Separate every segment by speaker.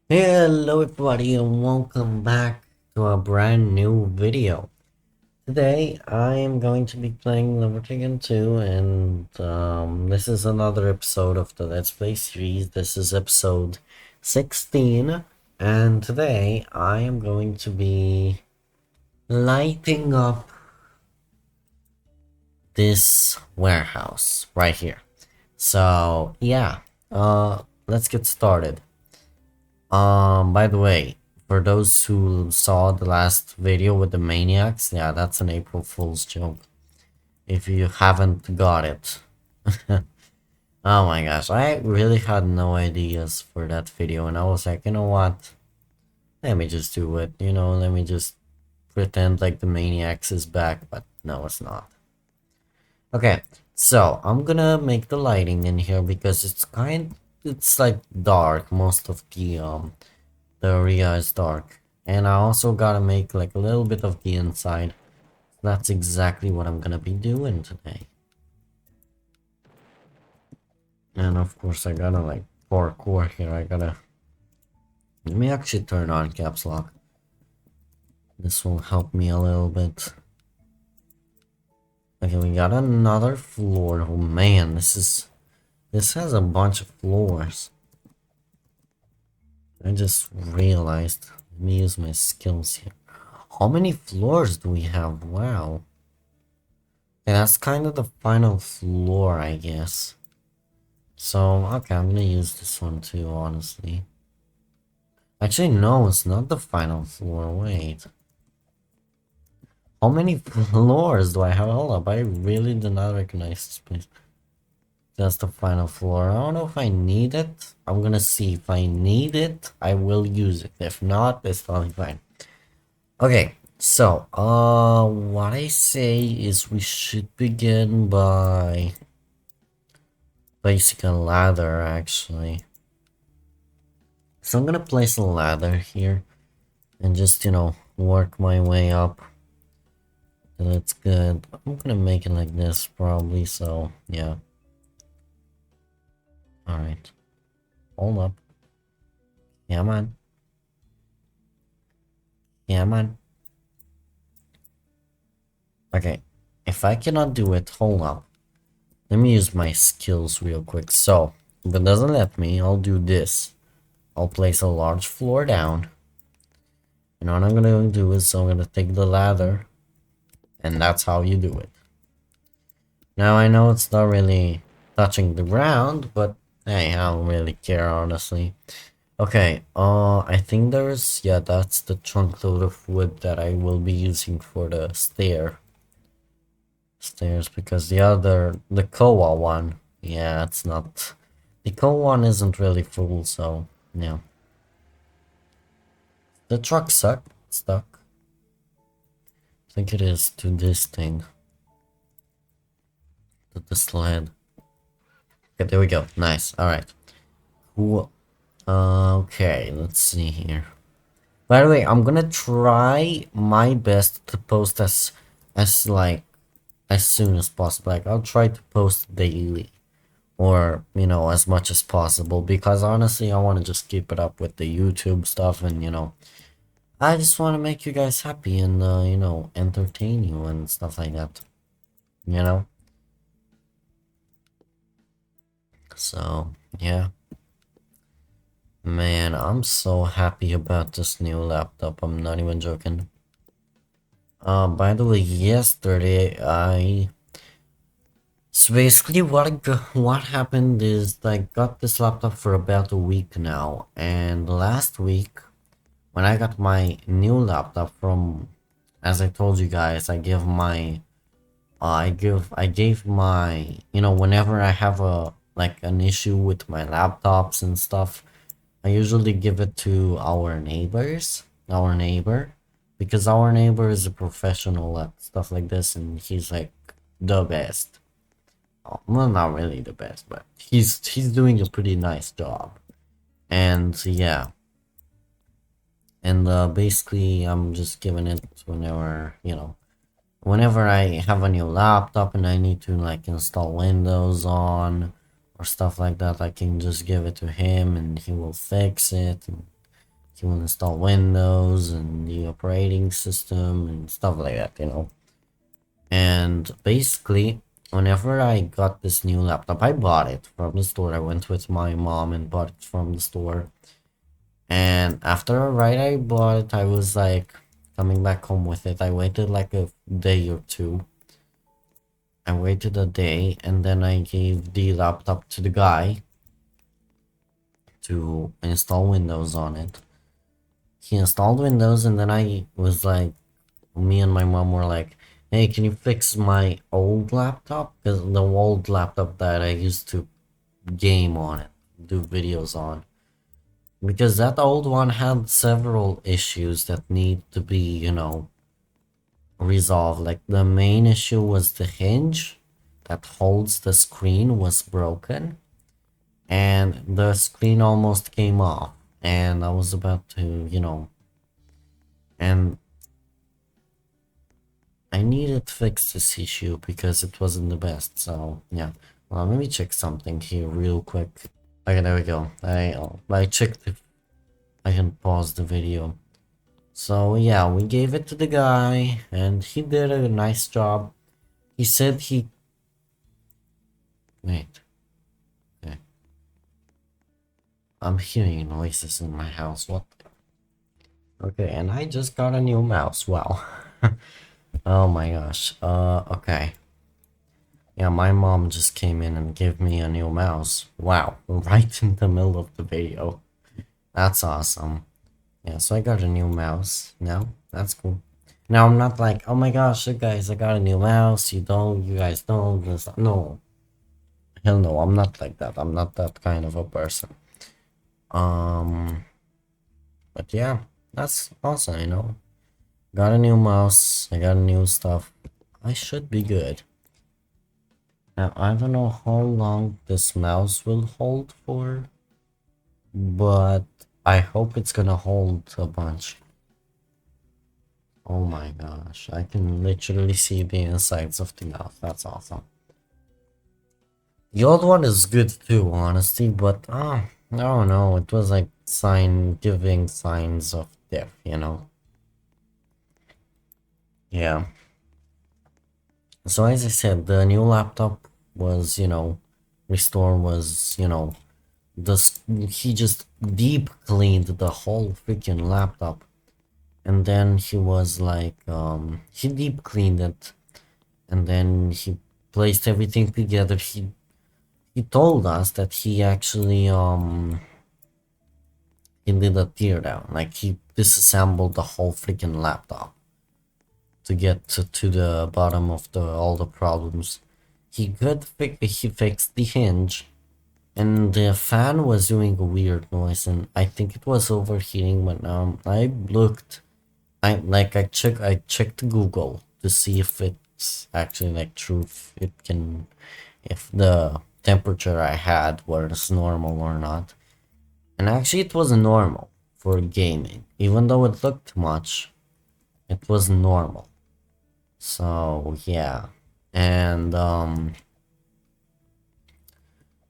Speaker 1: Hello everybody and welcome back to a brand new video. Today I am going to be playing Liberty 2 and this is another episode of the Let's Play series. This is episode 16 and today I am going to be lighting up this warehouse right here. So yeah, let's get started. By the way, for those who saw the last video with the maniacs, yeah, that's an April Fool's joke. If you haven't got it. Oh my gosh, I really had no ideas for that video, and I was like, you know what? Let me just do it, let me just pretend like the maniacs is back, but no, it's not. Okay, so I'm gonna make the lighting in here because it's like dark. Most of the area is dark, and I also gotta make like a little bit of the inside. That's exactly what I'm gonna be doing today. And of course I gotta like parkour here. Let me actually turn on caps lock. This will help me a little bit. Okay, we got another floor. Oh man, this has a bunch of floors. I just realized. Let me use my skills here. How many floors do we have? Wow. And that's kind of the final floor, I guess. So, okay, I'm gonna use this one too, honestly. Actually, no, it's not the final floor. Wait. How many floors do I have? Hold up, I really did not recognize this place. That's the final floor. I don't know if I need it. I'm gonna see. If I need it, I will use it. If not, it's totally fine. Okay, so, what I say is we should begin by placing a ladder, actually. So I'm gonna place a ladder here and just, work my way up. That's good. I'm gonna make it like this probably, so yeah. Alright. Hold up. Come on. Come on. Okay. If I cannot do it, hold up. Let me use my skills real quick. So, if it doesn't let me, I'll do this. I'll place a large floor down. And what I'm gonna do is I'm gonna take the ladder. And that's how you do it. Now I know it's not really touching the ground, but hey, I don't really care, honestly. Okay, I think yeah, that's the chunk load of wood that I will be using for the stairs, because the Koa one, yeah, it's not, the Koa one isn't really full, so, yeah. The truck stuck. I think it is to this thing. To the sled. Okay, there we go. Nice. Alright. Cool. Okay, let's see here. By the way, I'm gonna try my best to post as soon as possible. Like, I'll try to post daily, or as much as possible, because honestly I want to just keep it up with the YouTube stuff, and I just want to make you guys happy and entertain you and stuff like that, you know. So yeah. Man, I'm so happy about this new laptop. I'm not even joking. By the way, yesterday so basically what happened is I got this laptop for about a week now, and last week when I got my new laptop from, as I told you guys, I gave my, whenever I have an issue with my laptops and stuff, I usually give it to our neighbor, because our neighbor is a professional at stuff like this, and he's like the best. Well, not really the best, but he's doing a pretty nice job. And yeah, and basically I'm just giving it whenever I have a new laptop and I need to like install Windows on or stuff like that. I can just give it to him and he will fix it. And he will install Windows and the operating system and stuff like that, you know. And basically, whenever I got this new laptop, I bought it from the store. I went with my mom and bought it from the store. And after I bought it, I was like coming back home with it. I waited like a day or two. I waited a day and then I gave the laptop to the guy to install Windows on it. He installed Windows and then I was like, me and my mom were like, hey, can you fix my old laptop? Because the old laptop that I used to game on it, do videos on. Because that old one had several issues that need to be, you know, resolved. Like the main issue was the hinge that holds the screen was broken. And the screen almost came off. And I was about to, you know, and I needed to fix this issue because it wasn't the best. So yeah, well, let me check something here real quick. Okay, there we go. I checked if I can pause the video. So yeah, we gave it to the guy and he did a nice job. He said he wait. Okay. I'm hearing noises in my house. What? Okay, and I just got a new mouse. Wow. Oh my gosh. Okay. Yeah, my mom just came in and gave me a new mouse. Wow, right in the middle of the video. That's awesome. Yeah, so I got a new mouse now. That's cool. Now I'm not like, oh my gosh, guys, I got a new mouse. You guys don't. No, hell no, I'm not like that. I'm not that kind of a person. Um, but yeah, that's awesome, you know. Got a new mouse. I got new stuff. I should be good. Now, I don't know how long this mouse will hold for, but I hope it's gonna hold a bunch. Oh my gosh, I can literally see the insides of the mouse. That's awesome. The old one is good too, honestly, but I don't know. It was like giving signs of death, you know? Yeah. So as I said, the new laptop was, you know, restore was, you know, this he just deep cleaned the whole freaking laptop, and then he was like he deep cleaned it, and then he placed everything together. He told us that he actually he did a tear down, like he disassembled the whole freaking laptop to get to the bottom of all the problems. He fixed the hinge, and the fan was doing a weird noise, and I think it was overheating. But I looked, I checked Google to see if it's actually like true, if the temperature I had was normal or not. And actually, it was normal for gaming, even though it looked much. It was normal. So yeah, and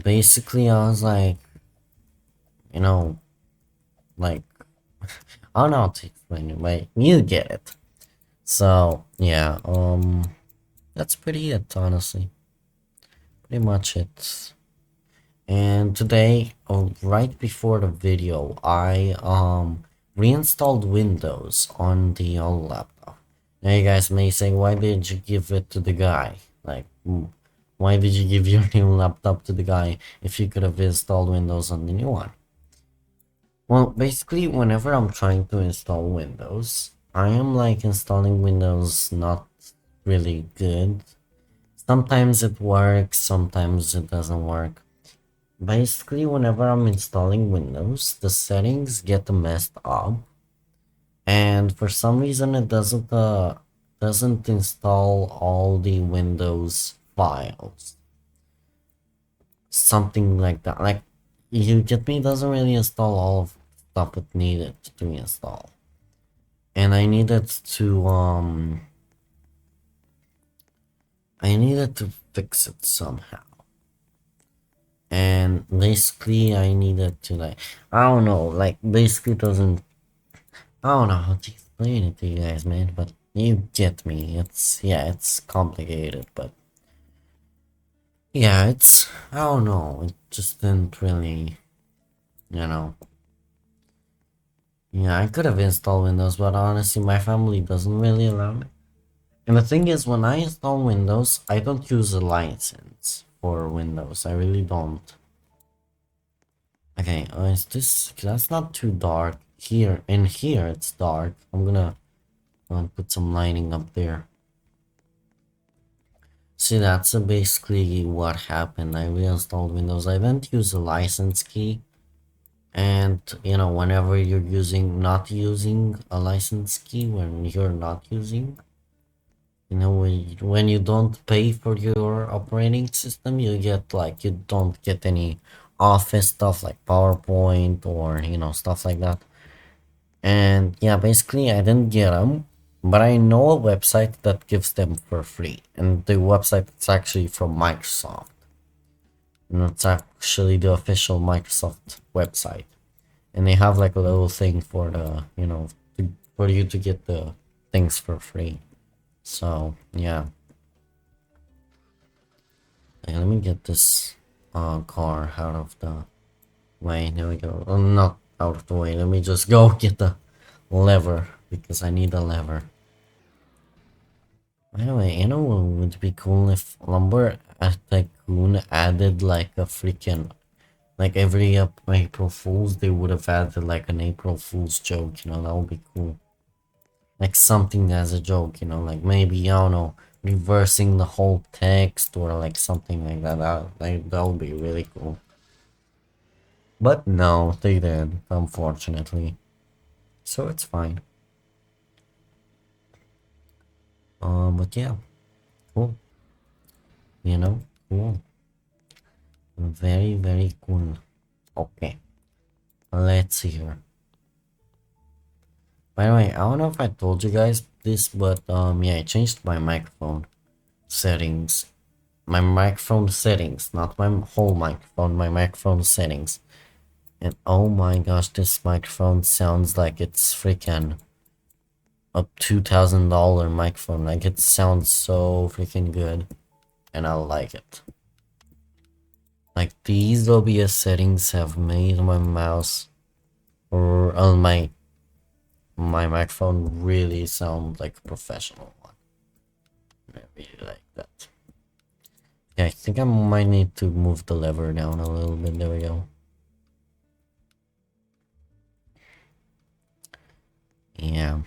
Speaker 1: basically I was like, you know, like I don't know how to explain it, but you get it. So yeah, that's pretty it, honestly. Pretty much it. And today, right before the video, I reinstalled Windows on the old laptop. Now you guys may say, why did you give it to the guy? Like, why did you give your new laptop to the guy if you could have installed Windows on the new one? Well, basically, whenever I'm trying to install Windows, I am like installing Windows not really good. Sometimes it works, sometimes it doesn't work. Basically, whenever I'm installing Windows, the settings get messed up, and for some reason it doesn't install all the Windows files. Something like that. Like, you get me, doesn't really install all of the stuff it needed to install. And I needed to fix it somehow. And basically I needed to, like, I don't know, like, basically it doesn't I don't know how to explain it to you guys, man, but you get me. It's, yeah, it's complicated, but yeah, it's, I don't know, it just didn't really, you know. Yeah, I could have installed Windows, but honestly, my family doesn't really allow me. And the thing is, when I install Windows, I don't use a license for Windows. I really don't. Okay, is this, that's not too dark. Here, in here, it's dark. I'm gonna put some lighting up there. See, that's basically what happened. I reinstalled Windows. I didn't use a license key. And, you know, whenever you're not using a license key, when you're not using, you know, when you don't pay for your operating system, you get like, you don't get any office stuff like PowerPoint or, you know, stuff like that. And yeah, basically I didn't get them, but I know a website that gives them for free. And the website is actually from Microsoft. And it's actually the official Microsoft website. And they have like a little thing for the, you know, for you to get the things for free. So yeah. Okay, let me get this car out of the way. There we go. Not out of the way. Let me just go get the lever because I need a lever. By the way, you know what would be cool if Lumber Tycoon added like a freaking, like every April Fool's they would have added like an April Fool's joke, you know, that would be cool. Like something as a joke, you know, like maybe, I don't know, reversing the whole text or like something like that. That would be really cool. But no, they didn't, unfortunately. So it's fine. But yeah, cool. You know, cool. Very, very cool. Okay, let's see here. By the way, I don't know if I told you guys this, but yeah, I changed my microphone settings. My microphone settings, not my whole microphone, my microphone settings. And oh my gosh, this microphone sounds like it's freaking a $2,000 microphone. Like it sounds so freaking good, and I like it. Like these OBS settings have made my mouse or my microphone really sound like a professional one. I really like that. Yeah, I think I might need to move the lever down a little bit. There we go. Yeah.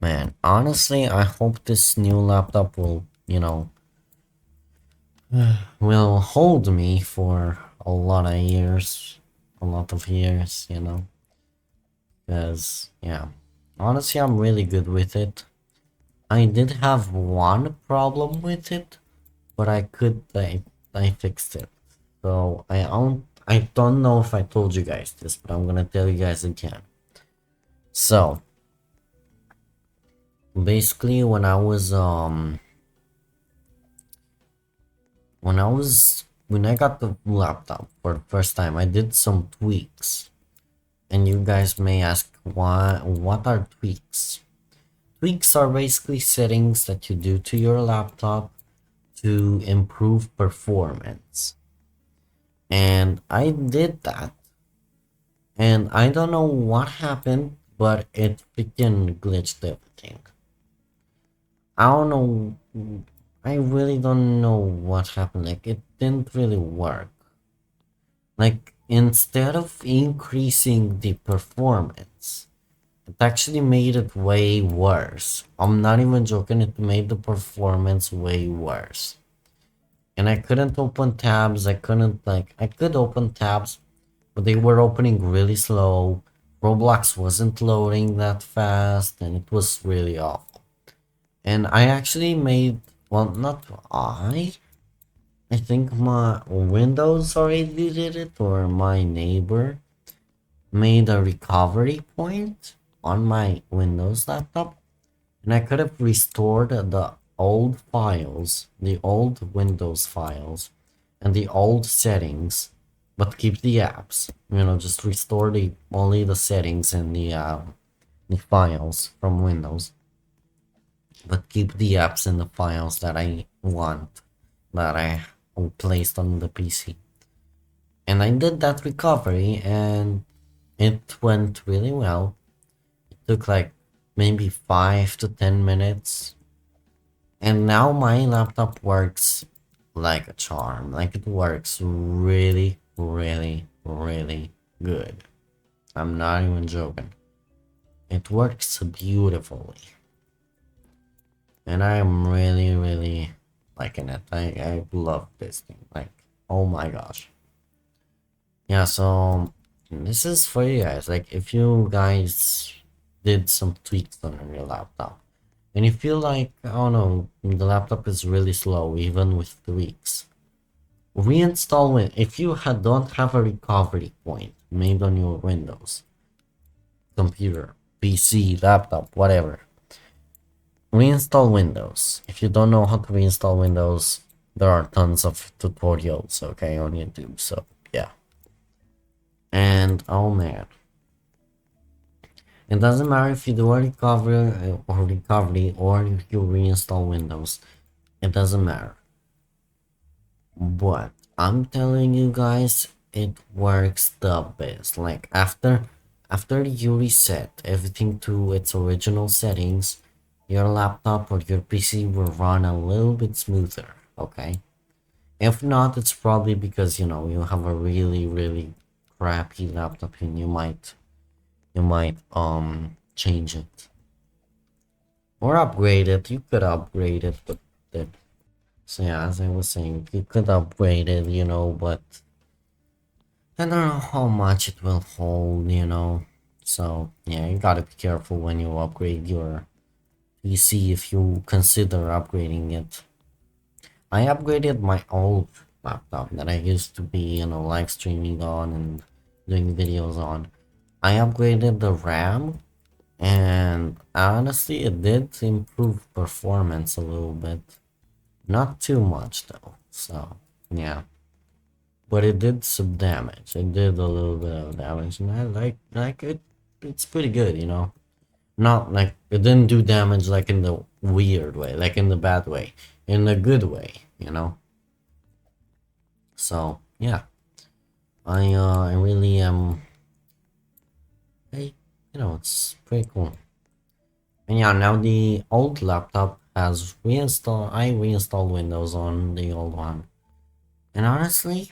Speaker 1: Man, honestly, I hope this new laptop will, you know, will hold me for a lot of years. A lot of years, you know. Because, yeah. Honestly, I'm really good with it. I did have one problem with it, but I fixed it. So I don't know if I told you guys this, but I'm gonna tell you guys again. So basically when I got the laptop for the first time, I did some tweaks. And you guys may ask, what are tweaks? Tweaks are basically settings that you do to your laptop to improve performance. And I did that. And I don't know what happened, but it freaking glitched everything. I don't know. I really don't know what happened. Like, it didn't really work. Like, instead of increasing the performance, it actually made it way worse. I'm not even joking, it made the performance way worse. And I couldn't open tabs, I could open tabs, but they were opening really slow. Roblox wasn't loading that fast, and it was really awful. And I actually made, well, not I think my Windows already did it, or my neighbor made a recovery point on my Windows laptop, and I could have restored the old files, the old Windows files, and the old settings but keep the apps. Just restore the only the settings and the files from Windows, but keep the apps and the files that I want, that I placed on the PC. And I did that recovery, and it went really well. It took like maybe 5 to 10 minutes, and now my laptop works like a charm. Like, it works really, really, really good. I'm not even joking. It works beautifully. And I am really, really liking it. I love this thing. Like, oh my gosh. Yeah, so this is for you guys. Like, if you guys did some tweaks on your laptop, and you feel like, oh no, the laptop is really slow, even with tweaks, reinstall it. If you don't have a recovery point made on your Windows computer, PC, laptop, whatever, reinstall Windows. If you don't know how to reinstall Windows, there are tons of tutorials, okay, on YouTube. So yeah. And oh man, it doesn't matter if you do a recovery or if you reinstall Windows. It doesn't matter. But I'm telling you guys, it works the best. Like, after you reset everything to its original settings, your laptop or your PC will run a little bit smoother, okay? If not, it's probably because you have a really, really crappy laptop, and you might change it or upgrade it. You could upgrade it, but that so yeah, as I was saying, you could upgrade it, but I don't know how much it will hold. So yeah, you gotta be careful when you upgrade your PC, if you consider upgrading it. I upgraded my old laptop that I used to be, live streaming on and doing videos on. I upgraded the RAM, and honestly, it did improve performance a little bit. Not too much though, so yeah. But it did some damage. It did a little bit of damage, and I like it. It's pretty good. Not like it didn't do damage like in the weird way, like in the bad way, in the good way. So yeah, I really am. It's pretty cool. And yeah, now the old laptop has reinstalled. I reinstalled Windows on the old one, and honestly,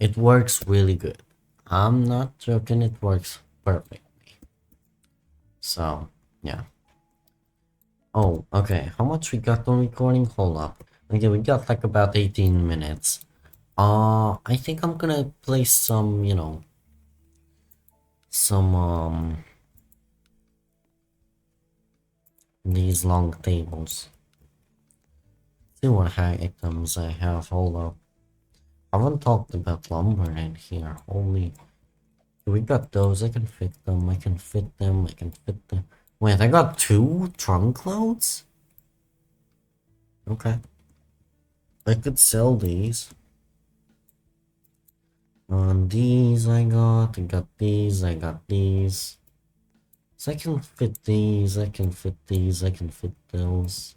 Speaker 1: it works really good. I'm not joking, it works perfectly. So, yeah. Oh, okay. How much we got on recording? Hold up. Okay, we got like about 18 minutes. I think I'm gonna play some these long tables. See what items I have. Hold up. I haven't talked about lumber in here. Holy. We got those. I can fit them. I can fit them. I can fit them. Wait, I got 2 trunk loads? Okay. I could sell these. These I got these, I got these. So I can fit these, I can fit these, I can fit those.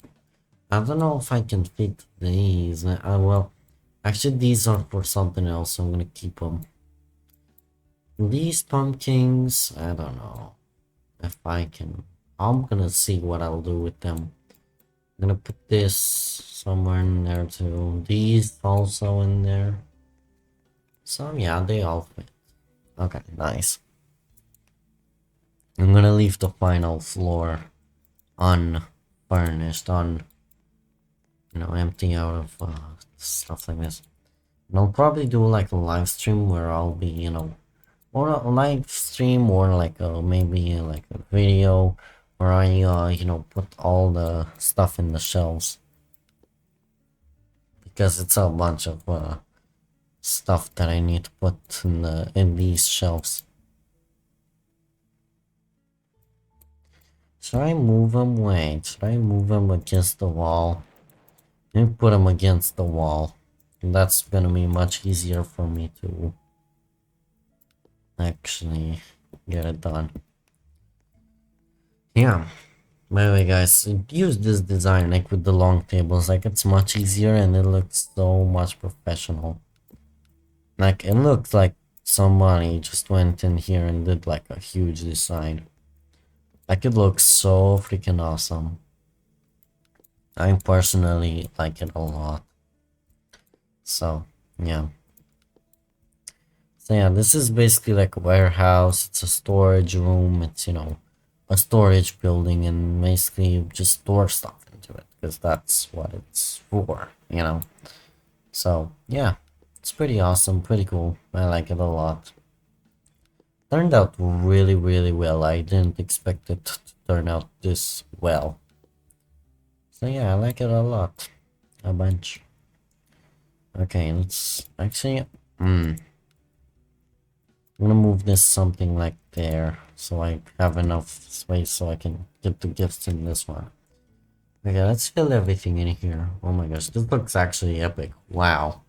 Speaker 1: I don't know if I can fit these. Well, actually these are for something else, so I'm gonna keep them. These pumpkins, I don't know if I can. I'm gonna see what I'll do with them. I'm gonna put this somewhere in there too. These also in there. So yeah, they all fit. Okay, nice. I'm gonna leave the final floor unfurnished, empty out of stuff like this. And I'll probably do like a live stream where I'll be, or a live stream, or like maybe like a video where I, put all the stuff in the shelves, because it's a bunch of stuff that I need to put in these shelves. Should I move them? Wait, should I move them against the wall? Let me put them against the wall. That's gonna be much easier for me to actually get it done. Yeah. By the way, guys, use this design like with the long tables. Like it's much easier and it looks so much professional. Like it looks like somebody just went in here and did like a huge design. Like it looks so freaking awesome. I personally like it a lot. So yeah. So yeah, this is basically like a warehouse. It's a storage room. It's, you know, a storage building, and basically you just store stuff into it because that's what it's for, you know. So yeah, it's pretty awesome, pretty cool. I like it a lot. Turned out really, really well. I didn't expect it to turn out this well. So yeah, I like it a lot. A bunch. Okay, let's actually I'm gonna move this something like there so I have enough space so I can get the gifts in this one. Okay, let's fill everything in here. Oh my gosh, this looks actually epic. Wow.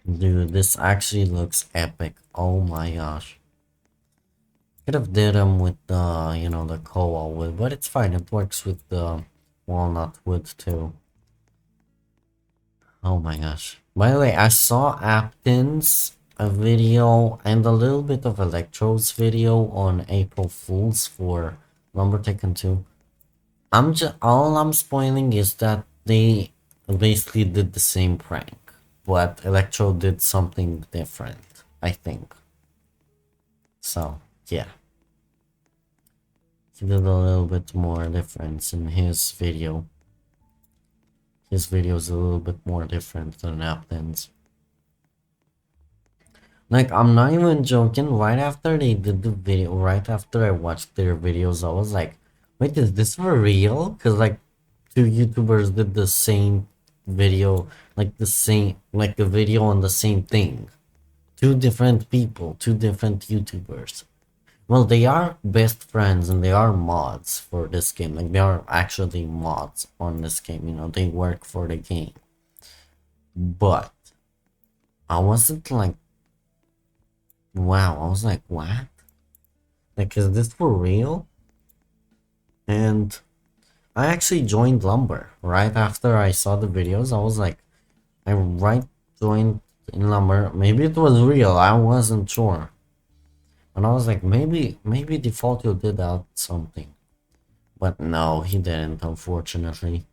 Speaker 1: Dude, this actually looks epic. Oh my gosh. Could have did them with the, you know, the koa wood, but it's fine. It works with the walnut wood too. Oh my gosh. By the way, I saw Apton's a video and a little bit of Electro's video on April Fools for Lumber Taken 2. All I'm spoiling is that they basically did the same prank, but Electro did something different, I think. So, yeah. He did a little bit more difference in his video. His video is a little bit more different than Apton's. Like, I'm not even joking, right after they did the video, right after I watched their videos, I was like, wait, is this for real? Because, like, two YouTubers did the same video, like, the video on the same thing. Two different people, two different YouTubers. Well, they are best friends and they are mods for this game. Like, they are actually mods on this game, you know, they work for the game. But, I wasn't like, wow, I was like, what? Like, is this for real? And I actually joined Lumber right after I saw the videos. I was like, I joined in Lumber. Maybe it was real. I wasn't sure. And I was like, maybe Defaultio did out something. But no, he didn't, unfortunately.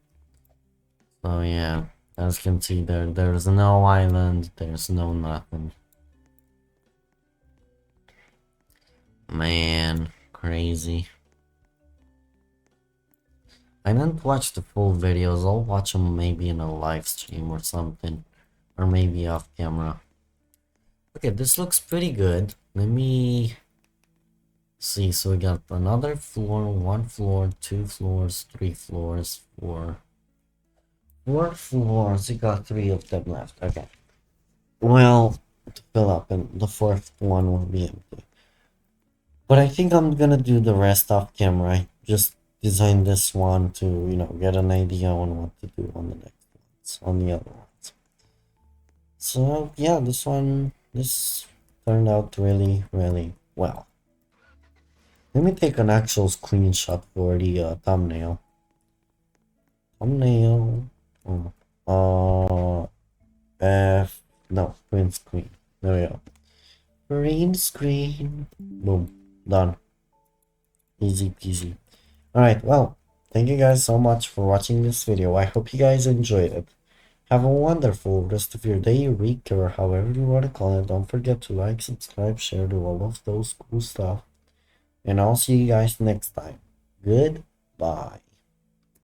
Speaker 1: So yeah, as you can see there's no island, there's no nothing. Man, crazy. I didn't watch the full videos. I'll watch them maybe in a live stream or something. Or maybe off camera. Okay, this looks pretty good. Let me see. So we got another floor, one floor, two floors, three floors, four floors. We got three of them left. Okay. Well, to fill up, and the fourth one will be empty. But I think I'm gonna do the rest off camera. I just designed this one to, you know, get an idea on what to do on the next ones, on the other ones. So yeah, this turned out really, really well. Let me take an actual screenshot for the thumbnail. Thumbnail. No, print screen. There we go. Green screen. Boom. Done. Easy peasy. Alright, well, thank you guys so much for watching this video. I hope you guys enjoyed it. Have a wonderful rest of your day, week, or however you want to call it. Don't forget to like, subscribe, share, do all of those cool stuff. And I'll see you guys next time. Goodbye.